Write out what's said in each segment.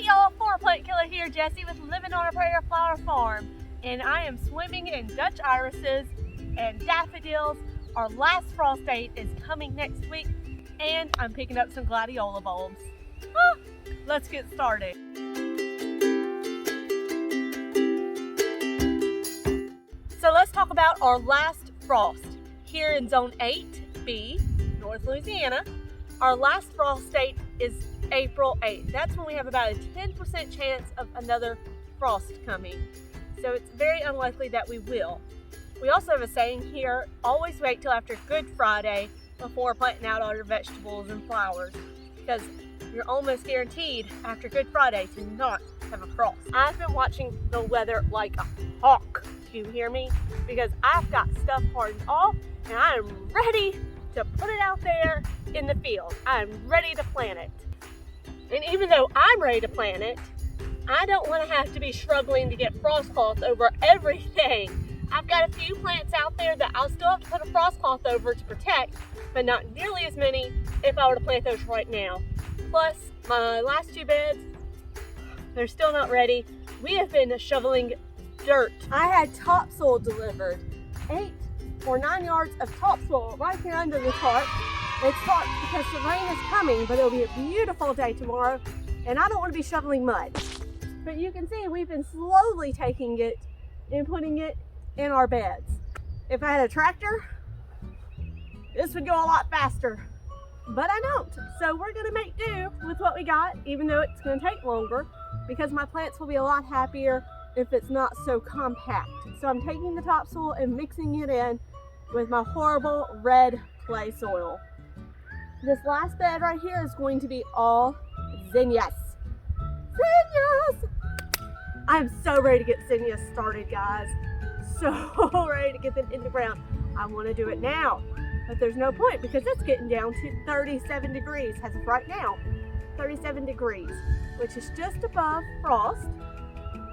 Hey y'all, Flower Plant Killer here, Jessie with Living on a Prayer Flower Farm. And I am swimming in Dutch irises and daffodils. Our last frost date is coming next week, and I'm picking up some gladiolus bulbs. Let's get started. So let's talk about our last frost. Here in Zone 8B, North Louisiana, our last frost date is April 8th. That's when we have about a 10% chance of another frost coming. So it's very unlikely that we will. We also have a saying here, always wait till after Good Friday before planting out all your vegetables and flowers, because you're almost guaranteed after Good Friday to not have a frost. I've been watching the weather like a hawk, do you hear me? Because I've got stuff hardened off and I am ready to put it out there in the field. I'm ready to plant it. And even though I'm ready to plant it, I don't want to have to be struggling to get frost cloth over everything. I've got a few plants out there that I'll still have to put a frost cloth over to protect, but not nearly as many if I were to plant those right now. Plus, my last two beds, they're still not ready. We have been shoveling dirt. I had topsoil delivered, 8 or 9 yards of topsoil right here under the tarp. It's hot because the rain is coming, but it'll be a beautiful day tomorrow, and I don't want to be shoveling mud. But you can see we've been slowly taking it and putting it in our beds. If I had a tractor, this would go a lot faster, but I don't. So we're gonna make do with what we got, even though it's gonna take longer, because my plants will be a lot happier if it's not so compact. So I'm taking the topsoil and mixing it in with my horrible red clay soil. This last bed right here is going to be all zinnias. Zinnias! I'm so ready to get zinnias started, guys. So ready to get them in the ground. I want to do it now, but there's no point because it's getting down to 37 degrees as of right now. 37 degrees, which is just above frost,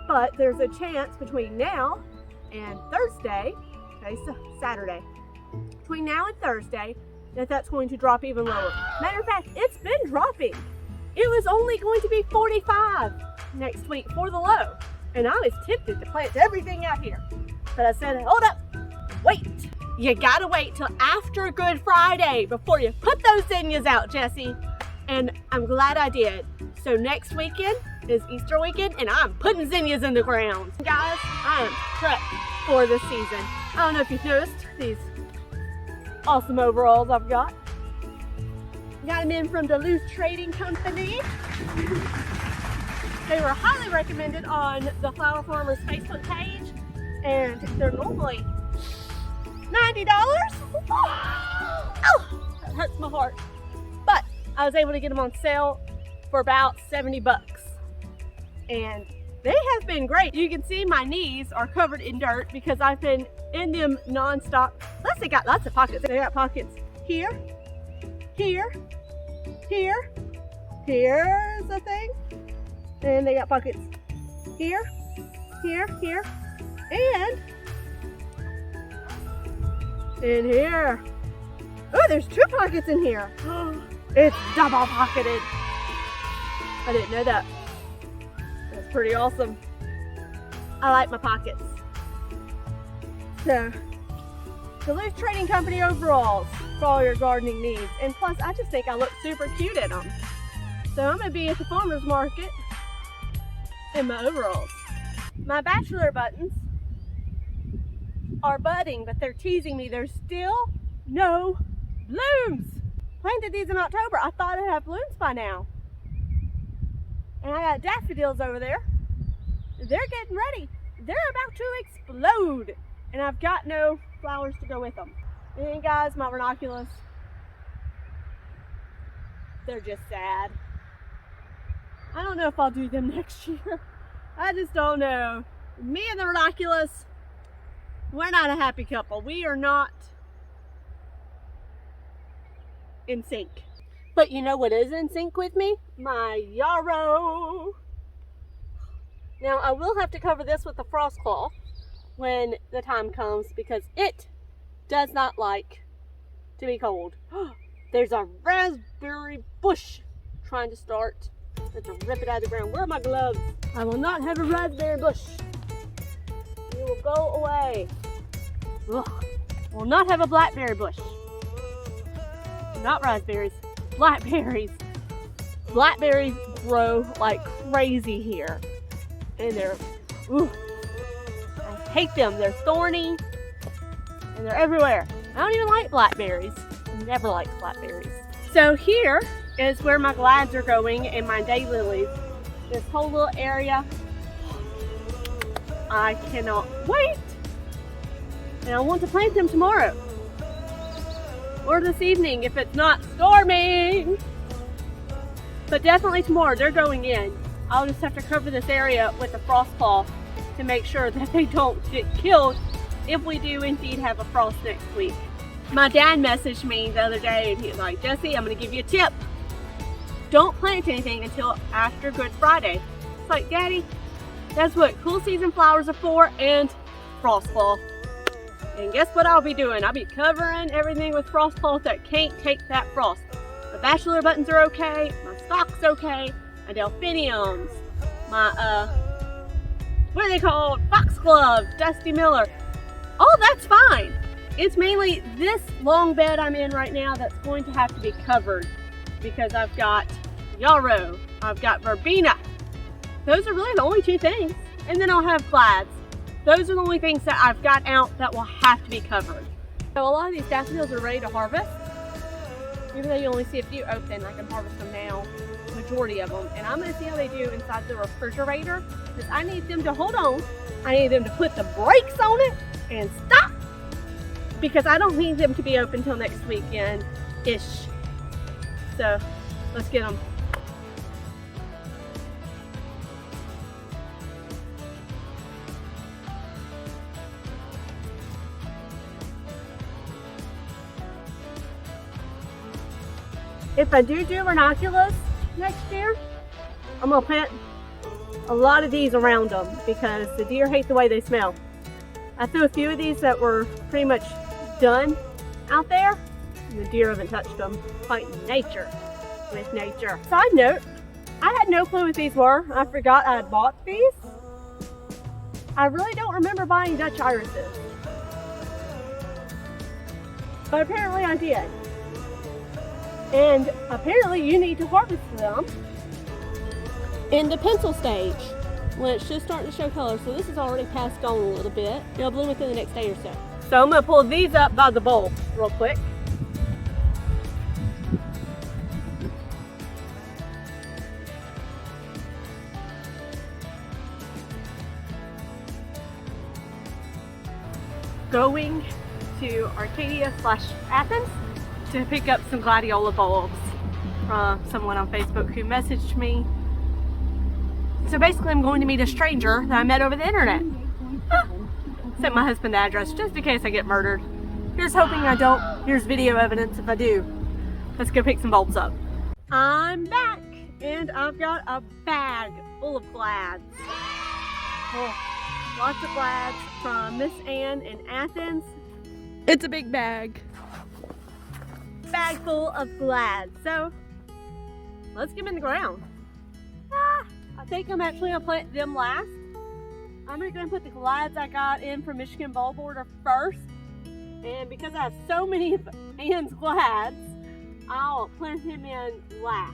but there's a chance between now and Thursday, okay, so Saturday, between now and Thursday, that's going to drop even lower. Matter of fact, it's been dropping. It was only going to be 45 next week for the low. And I was tempted to plant everything out here. But I said, hold up, wait. You gotta wait till after Good Friday before you put those zinnias out, Jessie. And I'm glad I did. So next weekend is Easter weekend and I'm putting zinnias in the ground. Guys, I am prepped for this season. I don't know if you've noticed these awesome overalls I've got. Got them in from Duluth Trading Company. They were highly recommended on the Flower Farmers Facebook page, and they're normally $90. Oh, that hurts my heart. But I was able to get them on sale for about 70 bucks. And they have been great. You can see my knees are covered in dirt because I've been in them non-stop. Plus they got lots of pockets. They got pockets here, here, here, here's a thing. And they got pockets here, here, here, and in here. Oh, there's 2 pockets in here. It's double pocketed. I didn't know that. That's pretty awesome. I like my pockets. So, Duluth Trading Company overalls for all your gardening needs. And plus, I just think I look super cute in them. So I'm gonna be at the farmer's market in my overalls. My bachelor buttons are budding, but they're teasing me. There's still no blooms. Planted these in October. I thought I'd have blooms by now. And I got daffodils over there. They're getting ready. They're about to explode. And I've got no flowers to go with them. And guys, my ranunculus, they're just sad. I don't know if I'll do them next year. I just don't know. Me and the ranunculus, we're not a happy couple. We are not in sync. But you know what is in sync with me? My yarrow. Now I will have to cover this with a frost cloth when the time comes because it does not like to be cold. There's a raspberry bush trying to start Have to rip it out of the ground. Where are my gloves? I will not have a raspberry bush. You will go away. Ugh. Will not have a blackberry bush. Not raspberries, blackberries. Blackberries grow like crazy here. And they're, ooh, I hate them. They're thorny and they're everywhere. I don't even like blackberries. I never liked blackberries. So here is where my glads are going and my daylilies. This whole little area. I cannot wait. And I want to plant them tomorrow. Or this evening if it's not storming. But definitely tomorrow, they're going in. I'll just have to cover this area with a frost cloth to make sure that they don't get killed if we do indeed have a frost next week. My dad messaged me the other day and he was like, Jesse, I'm gonna give you a tip. Don't plant anything until after Good Friday. It's like, Daddy, that's what cool season flowers are for, and frost cloth. And guess what I'll be doing? I'll be covering everything with frost cloth that can't take that frost. My bachelor buttons are okay, my stock's okay, my delphiniums, my, what are they called? Foxglove, Dusty Miller. All that's fine. It's mainly this long bed I'm in right now that's going to have to be covered because I've got yarrow, I've got verbena. Those are really the only two things. And then I'll have glads. Those are the only things that I've got out that will have to be covered. So a lot of these daffodils are ready to harvest. Even though you only see a few open, I can harvest them now, majority of them. And I'm gonna see how they do inside the refrigerator because I need them to hold on. I need them to put the brakes on it and stop because I don't need them to be open till next weekend-ish. So let's get them. If I do ranunculus next year, I'm gonna plant a lot of these around them because the deer hate the way they smell. I threw a few of these that were pretty much done out there, and the deer haven't touched them. Fighting nature with nature. Side note, I had no clue what these were. I forgot I had bought these. I really don't remember buying Dutch irises, but apparently I did. And apparently you need to harvest them in the pencil stage when it's just starting to show color. So this is already past gone a little bit. It'll bloom within the next day or so. So I'm gonna pull these up by the bowl real quick. Going to Arcadia/Athens to pick up some gladiolus bulbs from someone on Facebook who messaged me. So basically I'm going to meet a stranger that I met over the internet. Sent my husband the address just in case I get murdered. Here's hoping I don't. Here's video evidence if I do. Let's go pick some bulbs up. I'm back and I've got a bag full of glads. Oh, lots of glads from Miss Ann in Athens. It's a big bag. Bag full of glads. So let's get them in the ground. I think I'm actually gonna plant them last. I'm gonna go and put the glads I got in from Michigan Bulb Order first. And because I have so many of Ann's glads, I'll plant him in last.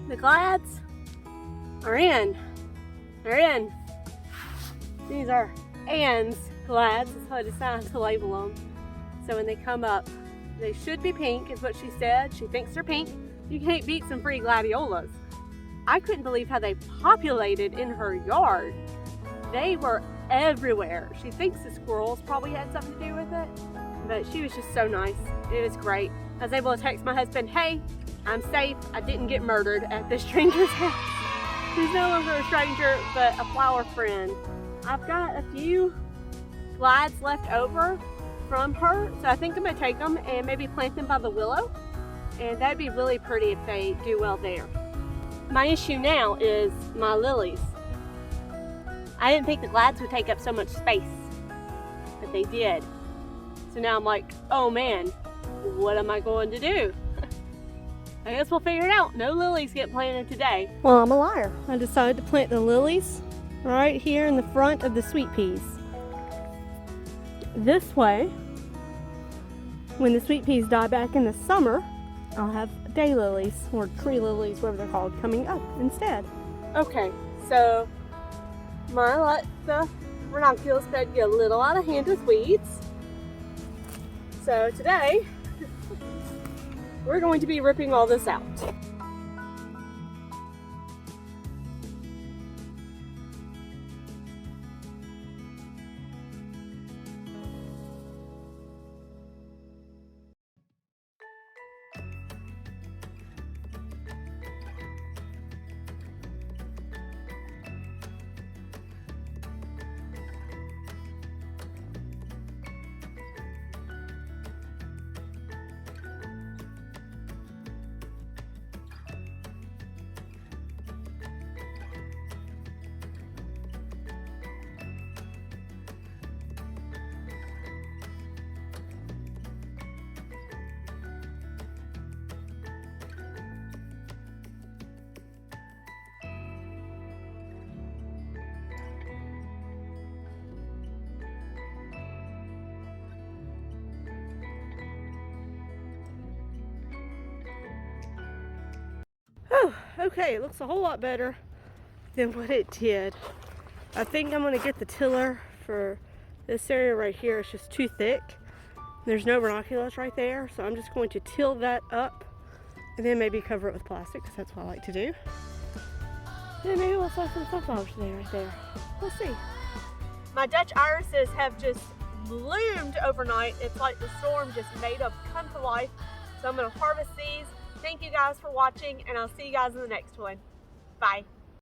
The glads are in. They're in. These are Anne's glads, that's how I decided to label them. So when they come up, they should be pink, is what she said. She thinks they're pink. You can't beat some free gladiolus. I couldn't believe how they populated in her yard. They were everywhere. She thinks the squirrels probably had something to do with it, but she was just so nice. It was great. I was able to text my husband, hey, I'm safe. I didn't get murdered at this stranger's house. He's no longer a stranger, but a flower friend. I've got a few glads left over from her, so I think I'm gonna take them and maybe plant them by the willow, and that'd be really pretty if they do well there. My issue now is my lilies. I didn't think the glads would take up so much space, but they did. So now I'm like, oh man, what am I going to do? I guess we'll figure it out. No lilies get planted today. Well, I'm a liar. I decided to plant the lilies right here in the front of the sweet peas. This way, when the sweet peas die back in the summer, I'll have daylilies, or tree lilies, whatever they're called, coming up instead. Okay, so I let the ranunculus bed get a little out of hand with weeds. So today, we're going to be ripping all this out. Oh, okay, it looks a whole lot better than what it did. I think I'm gonna get the tiller for this area right here. It's just too thick. There's no ranunculus right there, so I'm just going to till that up and then maybe cover it with plastic, because that's what I like to do. Then maybe we'll sow some sunflowers today right there. We'll see. My Dutch irises have just bloomed overnight. It's like the storm just made them come to life. So I'm gonna harvest these. Thank you guys for watching, and I'll see you guys in the next one. Bye.